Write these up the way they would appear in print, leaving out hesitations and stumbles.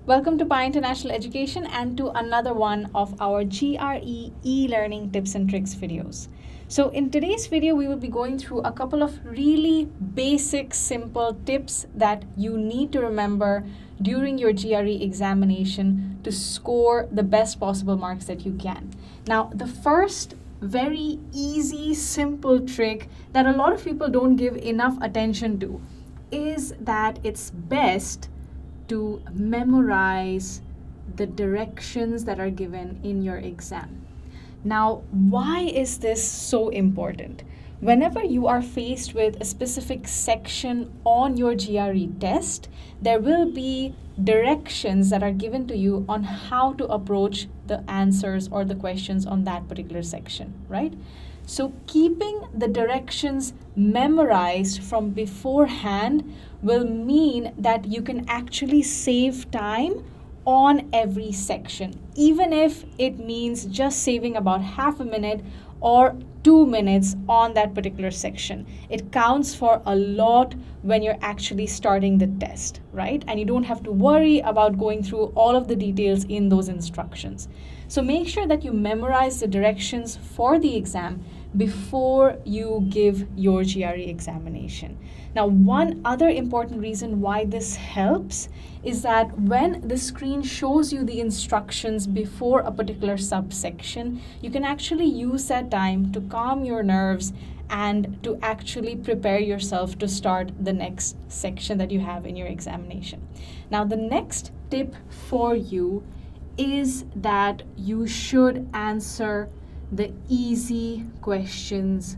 Welcome to Pi International Education and to another one of our GRE e-learning tips and tricks videos. So in today's video, we will be going through a couple of really basic, simple tips that you need to remember during your GRE examination to score the best possible marks that you can. Now, the first very easy, simple trick that a lot of people don't give enough attention to is that it's best to memorize the directions that are given in your exam. Now, why is this so important? Whenever you are faced with a specific section on your GRE test, there will be directions that are given to you on how to approach the answers or the questions on that particular section, right? So keeping the directions memorized from beforehand will mean that you can actually save time on every section, even if it means just saving about half a minute or 2 minutes on that particular section. It counts for a lot when you're actually starting the test, right? And you don't have to worry about going through all of the details in those instructions. So make sure that you memorize the directions for the exam before you give your GRE examination. Now, one other important reason why this helps is that when the screen shows you the instructions before a particular subsection, you can actually use that time to calm your nerves and to actually prepare yourself to start the next section that you have in your examination. Now, the next tip for you is that you should answer the easy questions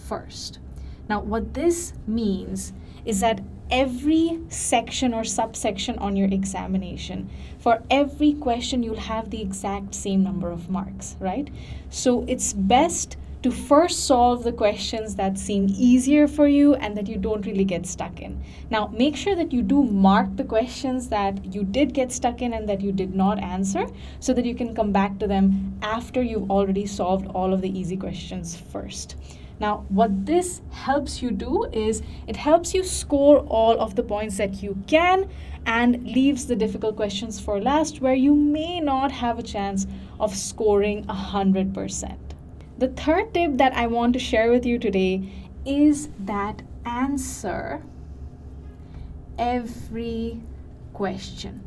first. Now, what this means is that every section or subsection on your examination, for every question, you'll have the exact same number of marks, right? So it's best to first solve the questions that seem easier for you and that you don't really get stuck in. Now, make sure that you do mark the questions that you did get stuck in and that you did not answer so that you can come back to them after you've already solved all of the easy questions first. Now, what this helps you do is it helps you score all of the points that you can and leaves the difficult questions for last, where you may not have a chance of scoring 100%. The third tip that I want to share with you today is that answer every question.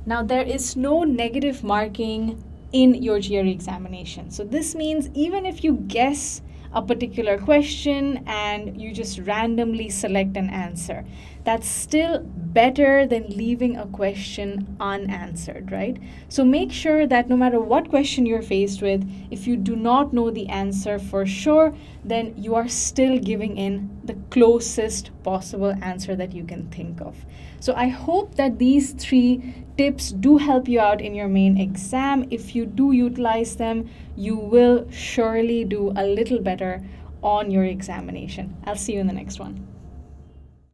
Now, there is no negative marking in your GRE examination. So this means even if you guess a particular question and you just randomly select an answer, that's still better than leaving a question unanswered, right? So make sure that no matter what question you're faced with, if you do not know the answer for sure, then you are still giving in the closest possible answer that you can think of. So I hope that these 3 tips do help you out in your main exam. If you do utilize them, you will surely do a little better on your examination. I'll see you in the next one.